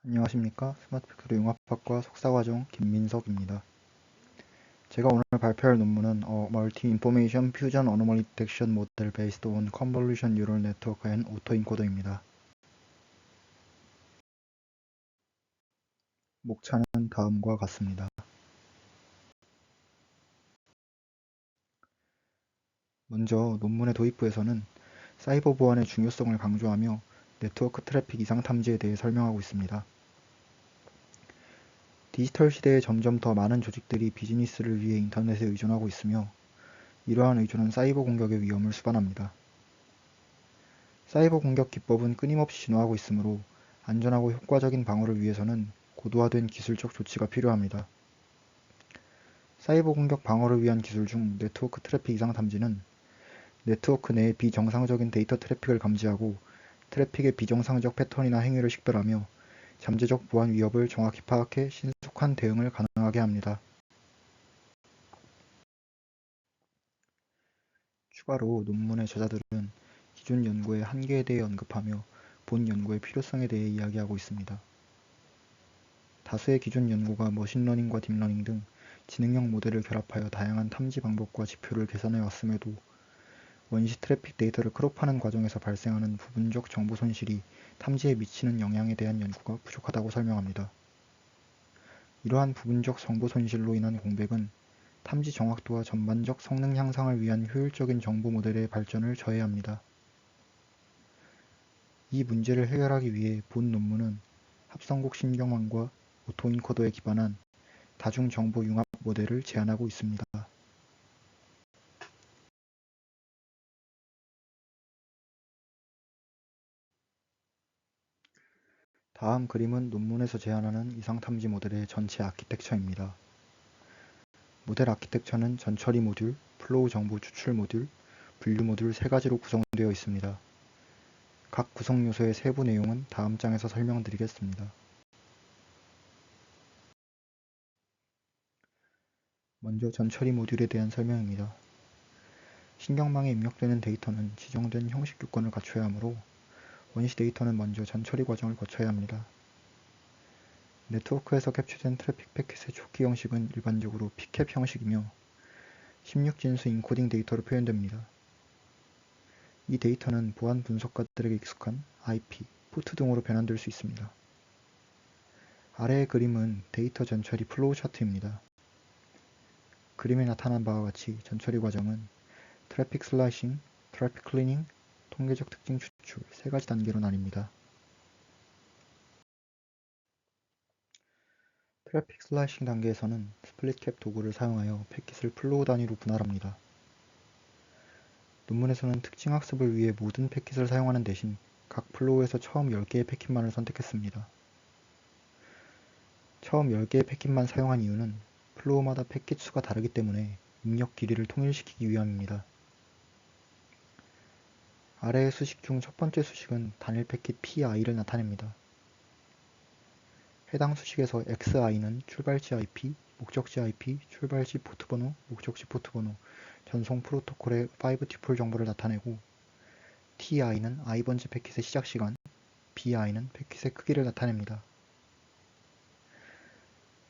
안녕하십니까. 스마트팩토리 융합학과 석사과정 김민석입니다. 제가 오늘 발표할 논문은 Multi Information Fusion Anomaly Detection Model Based on Convolution Neural Network and Autoencoder입니다. 목차는 다음과 같습니다. 먼저 논문의 도입부에서는 사이버 보안의 중요성을 강조하며 네트워크 트래픽 이상 탐지에 대해 설명하고 있습니다. 디지털 시대에 점점 더 많은 조직들이 비즈니스를 위해 인터넷에 의존하고 있으며 이러한 의존은 사이버 공격의 위험을 수반합니다. 사이버 공격 기법은 끊임없이 진화하고 있으므로 안전하고 효과적인 방어를 위해서는 고도화된 기술적 조치가 필요합니다. 사이버 공격 방어를 위한 기술 중 네트워크 트래픽 이상 탐지는 네트워크 내의 비정상적인 데이터 트래픽을 감지하고 트래픽의 비정상적 패턴이나 행위를 식별하며 잠재적 보안 위협을 정확히 파악해 신속한 대응을 가능하게 합니다. 추가로 논문의 저자들은 기존 연구의 한계에 대해 언급하며 본 연구의 필요성에 대해 이야기하고 있습니다. 다수의 기존 연구가 머신러닝과 딥러닝 등 지능형 모델을 결합하여 다양한 탐지 방법과 지표를 계산해 왔음에도 원시 트래픽 데이터를 크롭하는 과정에서 발생하는 부분적 정보 손실이 탐지에 미치는 영향에 대한 연구가 부족하다고 설명합니다. 이러한 부분적 정보 손실로 인한 공백은 탐지 정확도와 전반적 성능 향상을 위한 효율적인 정보 모델의 발전을 저해합니다. 이 문제를 해결하기 위해 본 논문은 합성곡 신경망과 오토인코더에 기반한 다중정보 융합 모델을 제안하고 있습니다. 다음 그림은 논문에서 제안하는 이상탐지 모델의 전체 아키텍처입니다. 모델 아키텍처는 전처리 모듈, 플로우 정보 추출 모듈, 분류 모듈 3가지로 구성되어 있습니다. 각 구성 요소의 세부 내용은 다음 장에서 설명드리겠습니다. 먼저 전처리 모듈에 대한 설명입니다. 신경망에 입력되는 데이터는 지정된 형식 요건을 갖춰야 하므로 원시 데이터는 먼저 전처리 과정을 거쳐야 합니다. 네트워크에서 캡처된 트래픽 패킷의 초기 형식은 일반적으로 PCAP 형식이며 16진수 인코딩 데이터로 표현됩니다. 이 데이터는 보안 분석가들에게 익숙한 IP, 포트 등으로 변환될 수 있습니다. 아래의 그림은 데이터 전처리 플로우 차트입니다. 그림에 나타난 바와 같이 전처리 과정은 트래픽 슬라이싱, 트래픽 클리닝, 통계적 특징 추출 3가지 단계로 나뉩니다. 트래픽 슬라이싱 단계에서는 스플릿캡 도구를 사용하여 패킷을 플로우 단위로 분할합니다. 논문에서는 특징 학습을 위해 모든 패킷을 사용하는 대신 각 플로우에서 처음 10개의 패킷만을 선택했습니다. 처음 10개의 패킷만 사용한 이유는 플로우마다 패킷 수가 다르기 때문에 입력 길이를 통일시키기 위함입니다. 아래의 수식 중 첫 번째 수식은 단일 패킷 PI를 나타냅니다. 해당 수식에서 XI는 출발지 IP, 목적지 IP, 출발지 포트번호, 목적지 포트번호, 전송 프로토콜의 5tuple 정보를 나타내고 TI는 i번째 패킷의 시작 시간, BI는 패킷의 크기를 나타냅니다.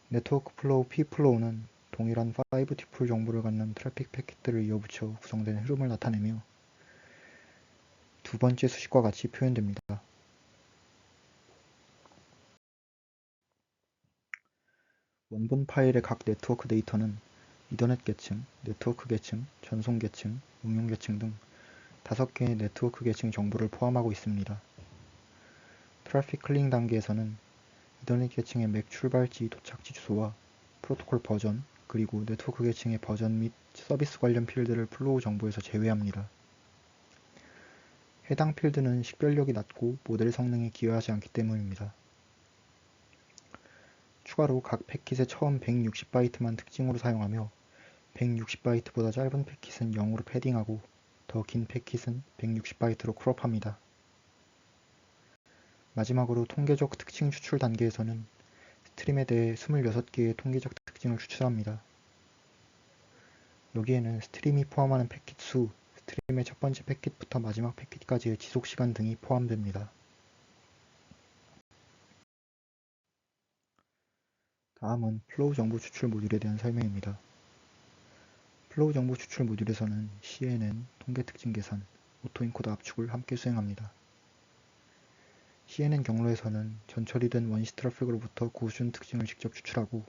네트워크 플로우 P플로우는 동일한 5tuple 정보를 갖는 트래픽 패킷들을 이어붙여 구성된 흐름을 나타내며 두 번째 수식과 같이 표현됩니다. 원본 파일의 각 네트워크 데이터는 이더넷 계층, 네트워크 계층, 전송 계층, 응용 계층 등 5개의 네트워크 계층 정보를 포함하고 있습니다. 트래픽 클링 단계에서는 이더넷 계층의 맥 출발지 도착지 주소와 프로토콜 버전, 그리고 네트워크 계층의 버전 및 서비스 관련 필드를 플로우 정보에서 제외합니다. 해당 필드는 식별력이 낮고 모델 성능에 기여하지 않기 때문입니다. 추가로 각 패킷의 처음 160바이트만 특징으로 사용하며 160바이트보다 짧은 패킷은 0으로 패딩하고 더 긴 패킷은 160바이트로 크롭합니다. 마지막으로 통계적 특징 추출 단계에서는 스트림에 대해 26개의 통계적 특징을 추출합니다. 여기에는 스트림이 포함하는 패킷 수, 스트림의 첫 번째 패킷부터 마지막 패킷까지의 지속시간 등이 포함됩니다. 다음은 플로우 정보 추출 모듈에 대한 설명입니다. 플로우 정보 추출 모듈에서는 CNN, 통계 특징 계산, 오토인코더 압축을 함께 수행합니다. CNN 경로에서는 전처리된 원시 트래픽으로부터 구수준 특징을 직접 추출하고,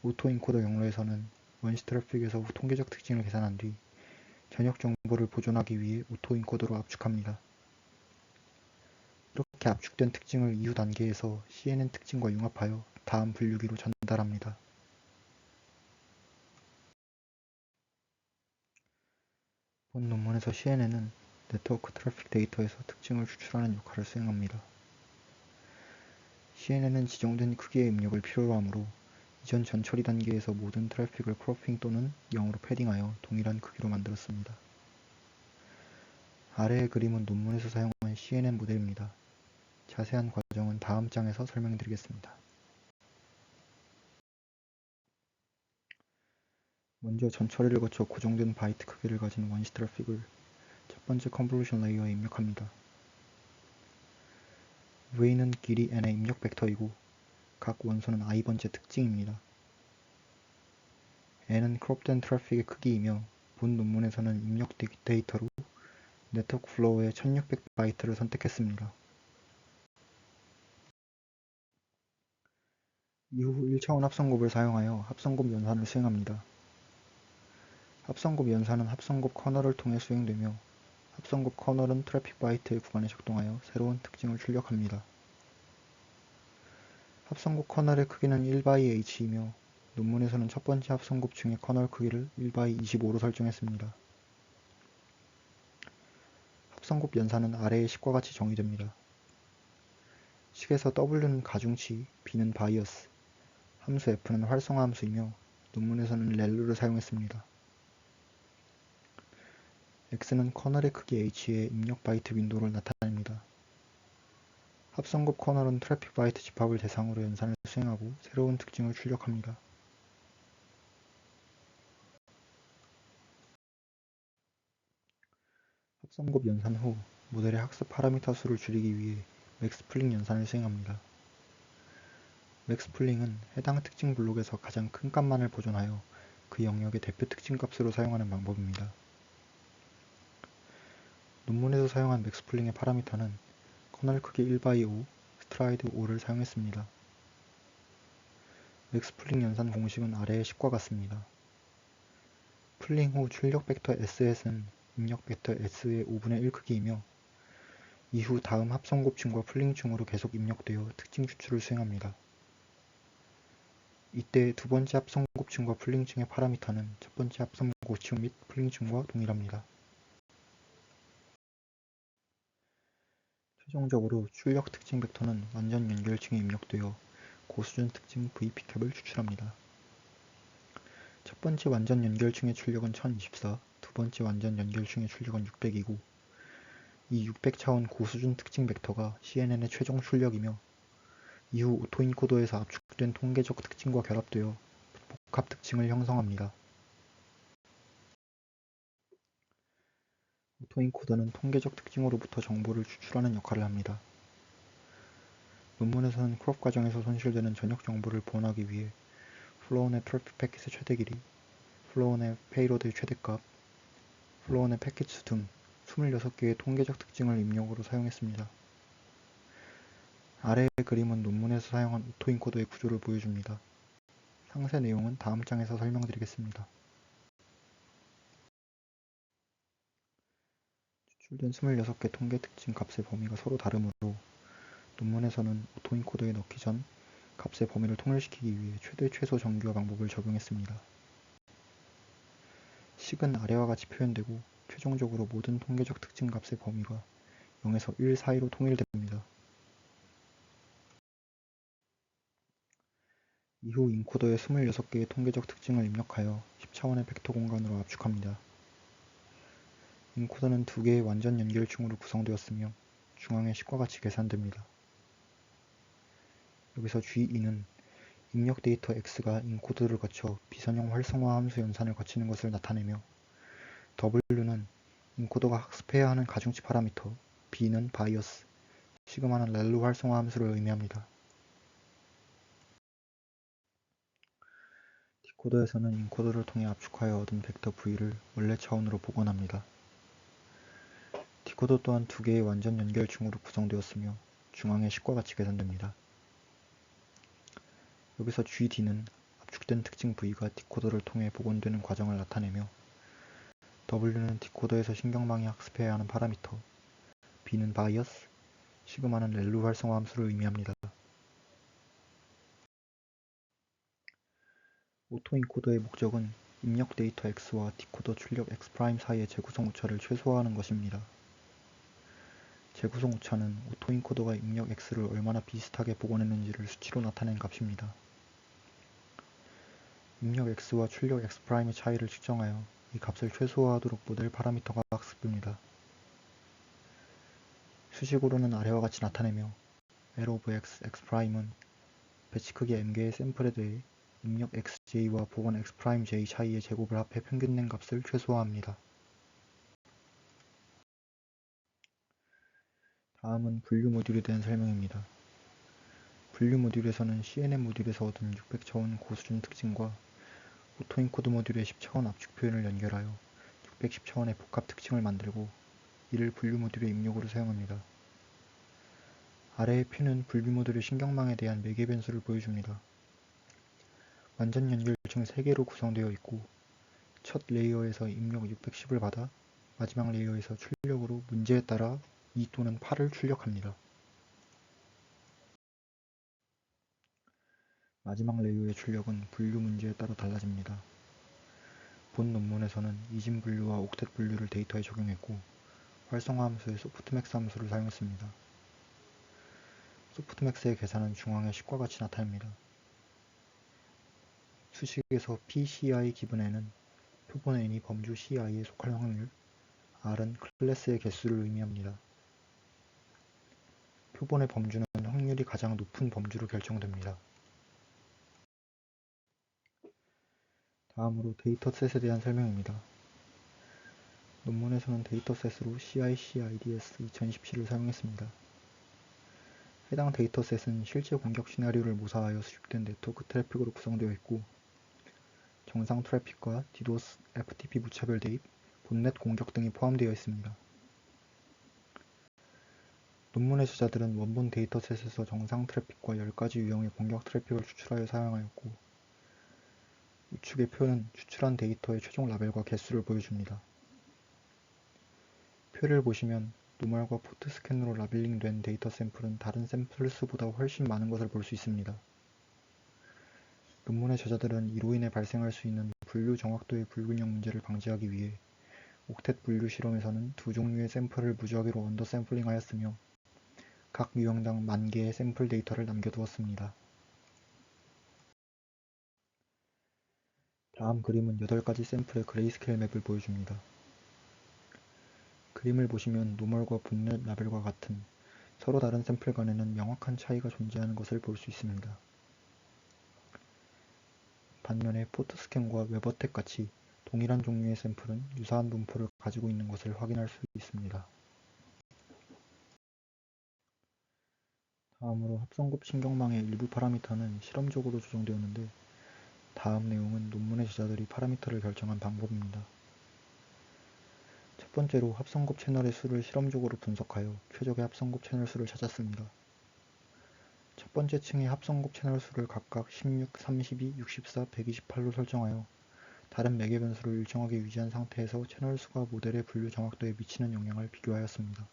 오토인코더 경로에서는 원시 트래픽에서 통계적 특징을 계산한 뒤 전역 정보를 보존하기 위해 오토인코더로 압축합니다. 이렇게 압축된 특징을 이후 단계에서 CNN 특징과 융합하여 다음 분류기로 전달합니다. 본 논문에서 CNN은 네트워크 트래픽 데이터에서 특징을 추출하는 역할을 수행합니다. CNN은 지정된 크기의 입력을 필요로 하므로 이전 전처리 단계에서 모든 트래픽을 크로핑 또는 0으로 패딩하여 동일한 크기로 만들었습니다. 아래의 그림은 논문에서 사용한 CNN 모델입니다. 자세한 과정은 다음 장에서 설명드리겠습니다. 먼저 전처리를 거쳐 고정된 바이트 크기를 가진 원시 트래픽을 첫 번째 컨볼루션 레이어에 입력합니다. V는 길이 n의 입력 벡터이고 각 원소는 i번째 특징입니다. n은 크롭된 트래픽의 크기이며 본 논문에서는 입력 데이터로 네트워크 플로우의 1600바이트를 선택했습니다. 이후 1차원 합성곱을 사용하여 합성곱 연산을 수행합니다. 합성곱 연산은 합성곱 커널을 통해 수행되며 합성곱 커널은 트래픽 바이트의 구간에 작동하여 새로운 특징을 출력합니다. 합성곱 커널의 크기는 1/h이며 논문에서는 첫 번째 합성곱 중의 커널 크기를 1/25로 설정했습니다. 합성곱 연산은 아래의 식과 같이 정의됩니다. 식에서 W는 가중치, B는 바이어스, 함수 F는 활성화 함수이며 논문에서는 렐루를 사용했습니다. X는 커널의 크기 H의 입력 바이트 윈도우를 나타냅니다. 합성곱 커널은 트래픽 바이트 집합을 대상으로 연산을 수행하고 새로운 특징을 출력합니다. 합성곱 연산 후 모델의 학습 파라미터 수를 줄이기 위해 맥스플링 연산을 수행합니다. 맥스플링은 해당 특징 블록에서 가장 큰 값만을 보존하여 그 영역의 대표 특징 값으로 사용하는 방법입니다. 논문에서 사용한 맥스플링의 파라미터는 커널 크기 1/5, 스트라이드 5를 사용했습니다. 맥스플링 연산 공식은 아래의 식과 같습니다. 플링 후 출력 벡터 S햇은 입력 벡터 S의 5분의 1 크기이며 이후 다음 합성곱층과 플링층으로 계속 입력되어 특징 추출을 수행합니다. 이때 두 번째 합성곱층과 플링층의 파라미터는 첫 번째 합성곱층 및 플링층과 동일합니다. 최종적으로 출력 특징 벡터는 완전 연결층에 입력되어 고수준 특징 VP캡을 추출합니다. 첫 번째 완전 연결층의 출력은 1024, 두 번째 완전 연결층의 출력은 600이고 이 600차원 고수준 특징 벡터가 CNN의 최종 출력이며 이후 오토인코더에서 압축된 통계적 특징과 결합되어 복합 특징을 형성합니다. 오토인코더는 통계적 특징으로부터 정보를 추출하는 역할을 합니다. 논문에서는 크롭 과정에서 손실되는 전역 정보를 보완하기 위해 플로우 내 트래픽 패킷의 최대 길이, 플로우 내 페이로드의 최대값, 플로우 내 패킷 수 등 26개의 통계적 특징을 입력으로 사용했습니다. 아래의 그림은 논문에서 사용한 오토인코더의 구조를 보여줍니다. 상세 내용은 다음 장에서 설명드리겠습니다. 추출된 26개 통계 특징 값의 범위가 서로 다르므로 논문에서는 오토인코더에 넣기 전 값의 범위를 통일시키기 위해 최대 최소 정규화 방법을 적용했습니다. 식은 아래와 같이 표현되고 최종적으로 모든 통계적 특징 값의 범위가 0에서 1 사이로 통일됩니다. 이후 인코더에 26개의 통계적 특징을 입력하여 10차원의 벡터 공간으로 압축합니다. 인코더는 2개의 완전 연결층으로 구성되었으며 중앙에 식과 같이 계산됩니다. 여기서 G2는 입력 데이터 X가 인코더를 거쳐 비선형 활성화 함수 연산을 거치는 것을 나타내며 W는 인코더가 학습해야 하는 가중치 파라미터, B는 바이어스, 시그마는 렐루 활성화 함수를 의미합니다. 디코더에서는 인코더를 통해 압축하여 얻은 벡터 V를 원래 차원으로 복원합니다. 디코더 또한 두 개의 완전 연결층으로 구성되었으며 중앙에 식과 같이 계산됩니다. 여기서 GD는 압축된 특징 V가 디코더를 통해 복원되는 과정을 나타내며 W는 디코더에서 신경망이 학습해야 하는 파라미터, B는 바이어스, 시그마는 렐루 활성화 함수를 의미합니다. 오토인코더의 목적은 입력 데이터 X와 디코더 출력 X' 사이의 재구성 오차를 최소화하는 것입니다. 재구성 오차는 오토인코더가 입력 X를 얼마나 비슷하게 복원했는지를 수치로 나타낸 값입니다. 입력 X와 출력 X'의 차이를 측정하여 이 값을 최소화하도록 모델 파라미터가 학습됩니다. 수식으로는 아래와 같이 나타내며 L of X, X'은 배치 크기 m개의 샘플에 대해 입력 xj와 복원 x'j 차이의 제곱을 합해 평균낸 값을 최소화합니다. 다음은 분류 모듈에 대한 설명입니다. 분류 모듈에서는 CNN 모듈에서 얻은 600차원 고수준 특징과 오토인코드 모듈의 10차원 압축 표현을 연결하여 610차원의 복합 특징을 만들고 이를 분류 모듈의 입력으로 사용합니다. 아래의 표는 분류 모듈의 신경망에 대한 매개 변수를 보여줍니다. 완전 연결층 3개로 구성되어 있고 첫 레이어에서 입력 610을 받아 마지막 레이어에서 출력으로 문제에 따라 2 또는 8을 출력합니다. 마지막 레이어의 출력은 분류 문제에 따라 달라집니다. 본 논문에서는 이진 분류와 옥텟 분류를 데이터에 적용했고 활성화 함수의 소프트맥스 함수를 사용했습니다. 소프트맥스의 계산은 중앙의 식과 같이 나타납니다. 수식에서 PCI 기분 N은 표본 N이 범주 CI에 속할 확률, R은 클래스의 개수를 의미합니다. 표본의 범주는 확률이 가장 높은 범주로 결정됩니다. 다음으로 데이터셋에 대한 설명입니다. 논문에서는 데이터셋으로 CICIDS 2017을 사용했습니다. 해당 데이터셋은 실제 공격 시나리오를 모사하여 수집된 네트워크 트래픽으로 구성되어 있고 정상 트래픽과 DDoS, FTP 무차별 대입, 본넷 공격 등이 포함되어 있습니다. 논문의 저자들은 원본 데이터셋에서 정상 트래픽과 10가지 유형의 공격 트래픽을 추출하여 사용하였고 우측의 표는 추출한 데이터의 최종 라벨과 개수를 보여줍니다. 표를 보시면 노멀과 포트 스캔으로 라벨링된 데이터 샘플은 다른 샘플 수보다 훨씬 많은 것을 볼 수 있습니다. 논문의 저자들은 이로 인해 발생할 수 있는 분류 정확도의 불균형 문제를 방지하기 위해 옥텟 분류 실험에서는 두 종류의 샘플을 무작위로 언더 샘플링하였으며 각 유형당 10,000개의 샘플 데이터를 남겨두었습니다. 다음 그림은 8가지 샘플의 그레이스케일 맵을 보여줍니다. 그림을 보시면 노멀과 본넷 라벨과 같은 서로 다른 샘플 간에는 명확한 차이가 존재하는 것을 볼 수 있습니다. 반면에 포트 스캔과 웹어택 같이 동일한 종류의 샘플은 유사한 분포를 가지고 있는 것을 확인할 수 있습니다. 다음으로 합성급 신경망의 일부 파라미터는 실험적으로 조정되었는데 다음 내용은 논문의 저자들이 파라미터를 결정한 방법입니다. 첫 번째로 합성급 채널의 수를 실험적으로 분석하여 최적의 합성급 채널 수를 찾았습니다. 첫 번째 층의 합성급 채널 수를 각각 16, 32, 64, 128로 설정하여 다른 매개 변수를 일정하게 유지한 상태에서 채널 수가 모델의 분류 정확도에 미치는 영향을 비교하였습니다.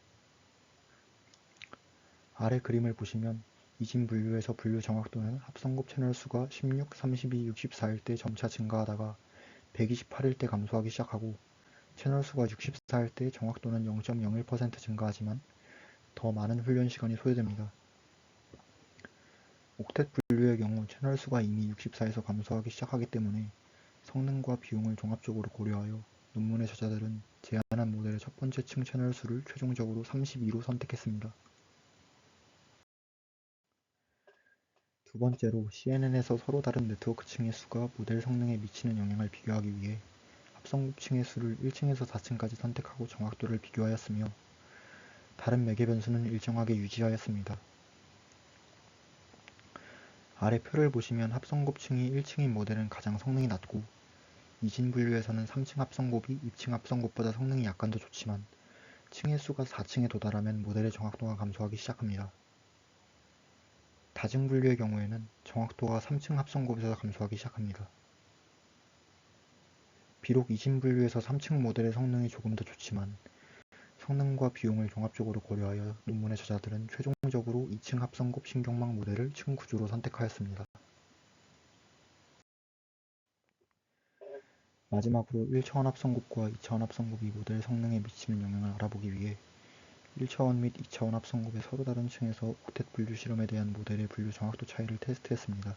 아래 그림을 보시면 이진 분류에서 분류 정확도는 합성급 채널 수가 16, 32, 64일 때 점차 증가하다가 128일 때 감소하기 시작하고 채널 수가 64일 때 정확도는 0.01% 증가하지만 더 많은 훈련 시간이 소요됩니다. 옥텟 분류의 경우 채널 수가 이미 64에서 감소하기 시작하기 때문에 성능과 비용을 종합적으로 고려하여 논문의 저자들은 제안한 모델의 첫 번째 층 채널 수를 최종적으로 32로 선택했습니다. 두 번째로 CNN에서 서로 다른 네트워크 층의 수가 모델 성능에 미치는 영향을 비교하기 위해 합성급 층의 수를 1층에서 4층까지 선택하고 정확도를 비교하였으며 다른 매개 변수는 일정하게 유지하였습니다. 아래 표를 보시면 합성곱층이 1층인 모델은 가장 성능이 낮고 이진 분류에서는 3층 합성곱이 2층 합성곱보다 성능이 약간 더 좋지만 층의 수가 4층에 도달하면 모델의 정확도가 감소하기 시작합니다. 다중 분류의 경우에는 정확도가 3층 합성곱에서 감소하기 시작합니다. 비록 이진 분류에서 3층 모델의 성능이 조금 더 좋지만 성능과 비용을 종합적으로 고려하여 논문의 저자들은 최종적으로 2층 합성곱 신경망 모델을 층 구조로 선택하였습니다. 마지막으로 1차원 합성곱과 2차원 합성곱이 모델 성능에 미치는 영향을 알아보기 위해 1차원 및 2차원 합성곱의 서로 다른 층에서 옥텟 분류 실험에 대한 모델의 분류 정확도 차이를 테스트했습니다.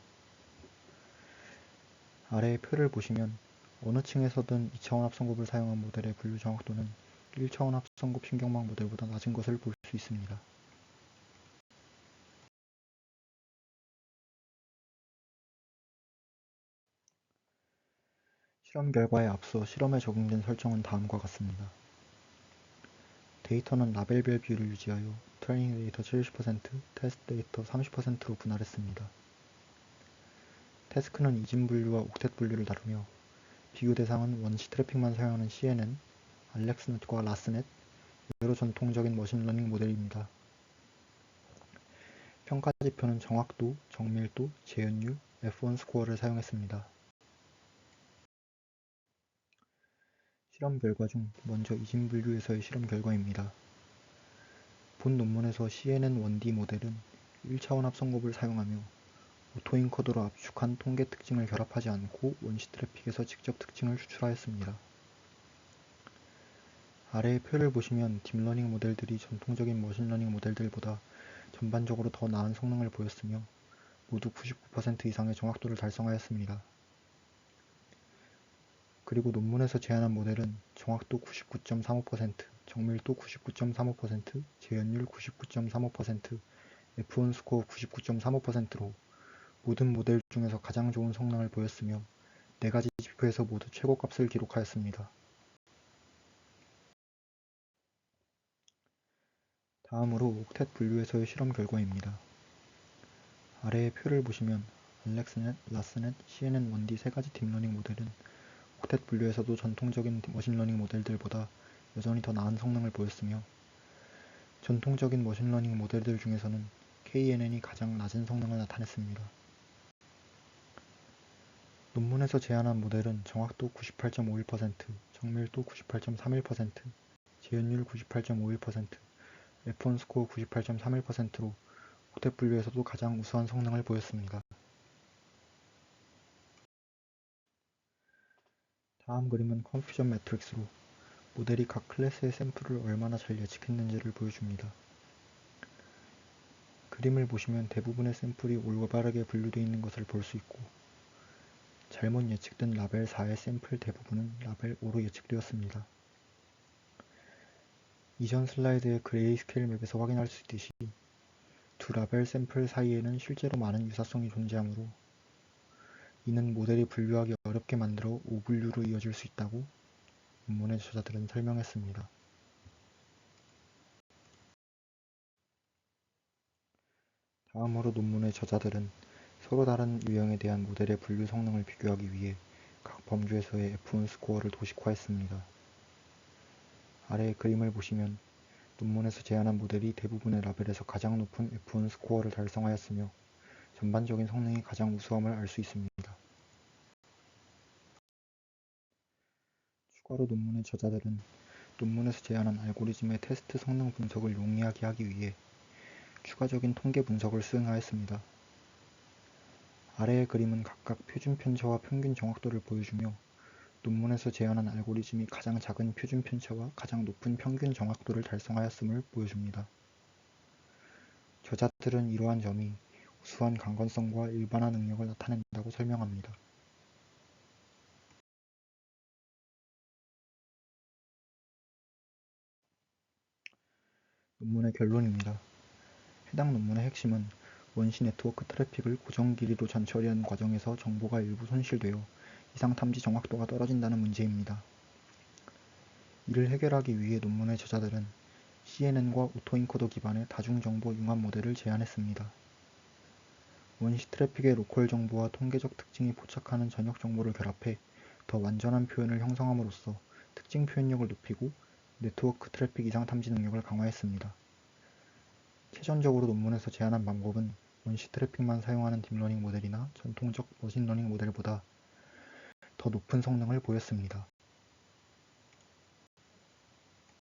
아래의 표를 보시면 어느 층에서든 2차원 합성곱을 사용한 모델의 분류 정확도는 1차원 합성곱 신경망 모델보다 낮은 것을 볼 수 있습니다. 실험 결과에 앞서 실험에 적용된 설정은 다음과 같습니다. 데이터는 라벨별 비율을 유지하여 트레이닝 데이터 70%, 테스트 데이터 30%로 분할했습니다. 태스크는 이진 분류와 옥텟 분류를 다루며 비교 대상은 원시 트래픽만 사용하는 CNN, 알렉스넷과 라스넷, 여러 전통적인 머신러닝 모델입니다. 평가 지표는 정확도, 정밀도, 재현율, F1 스코어를 사용했습니다. 실험 결과 중 먼저 이진 분류에서의 실험 결과입니다. 본 논문에서 CNN1D 모델은 1차원 합성곱을 사용하며 오토인코더로 압축한 통계 특징을 결합하지 않고 원시 트래픽에서 직접 특징을 추출하였습니다. 아래의 표를 보시면 딥러닝 모델들이 전통적인 머신러닝 모델들보다 전반적으로 더 나은 성능을 보였으며 모두 99% 이상의 정확도를 달성하였습니다. 그리고 논문에서 제안한 모델은 정확도 99.35%, 정밀도 99.35%, 재현율 99.35%, F1 스코어 99.35%로 모든 모델 중에서 가장 좋은 성능을 보였으며 4가지 지표에서 모두 최고값을 기록하였습니다. 다음으로 옥텟 분류에서의 실험 결과입니다. 아래의 표를 보시면 알렉스넷, 라스넷, CNN1D 3가지 딥러닝 모델은 옥텟 분류에서도 전통적인 머신러닝 모델들보다 여전히 더 나은 성능을 보였으며 전통적인 머신러닝 모델들 중에서는 KNN이 가장 낮은 성능을 나타냈습니다. 논문에서 제안한 모델은 정확도 98.51%, 정밀도 98.31%, 재현율 98.51%, F1 스코어 98.31%로 옥텟 분류에서도 가장 우수한 성능을 보였습니다. 다음 그림은 컨퓨전 매트릭스로 모델이 각 클래스의 샘플을 얼마나 잘 예측했는지를 보여줍니다. 그림을 보시면 대부분의 샘플이 올바르게 분류되어 있는 것을 볼 수 있고 잘못 예측된 라벨 4의 샘플 대부분은 라벨 5로 예측되었습니다. 이전 슬라이드의 그레이스케일 맵에서 확인할 수 있듯이 두 라벨 샘플 사이에는 실제로 많은 유사성이 존재하므로 이는 모델이 분류하기 어렵게 만들어 오분류로 이어질 수 있다고 논문의 저자들은 설명했습니다. 다음으로 논문의 저자들은 서로 다른 유형에 대한 모델의 분류 성능을 비교하기 위해 각 범주에서의 F1 스코어를 도식화했습니다. 아래의 그림을 보시면 논문에서 제안한 모델이 대부분의 라벨에서 가장 높은 F1 스코어를 달성하였으며 전반적인 성능이 가장 우수함을 알 수 있습니다. 추가로 논문의 저자들은 논문에서 제안한 알고리즘의 테스트 성능 분석을 용이하게 하기 위해 추가적인 통계 분석을 수행하였습니다. 아래의 그림은 각각 표준 편차와 평균 정확도를 보여주며 논문에서 제안한 알고리즘이 가장 작은 표준 편차와 가장 높은 평균 정확도를 달성하였음을 보여줍니다. 저자들은 이러한 점이 우수한 강건성과 일반화 능력을 나타낸다고 설명합니다. 논문의 결론입니다. 해당 논문의 핵심은 원시 네트워크 트래픽을 고정 길이로 전처리하는 과정에서 정보가 일부 손실되어 이상 탐지 정확도가 떨어진다는 문제입니다. 이를 해결하기 위해 논문의 저자들은 CNN과 오토인코더 기반의 다중정보 융합 모델을 제안했습니다. 원시 트래픽의 로컬 정보와 통계적 특징이 포착하는 전역 정보를 결합해 더 완전한 표현을 형성함으로써 특징 표현력을 높이고 네트워크 트래픽 이상 탐지 능력을 강화했습니다. 최전적으로 논문에서 제안한 방법은 원시 트래픽만 사용하는 딥러닝 모델이나 전통적 머신러닝 모델보다 더 높은 성능을 보였습니다.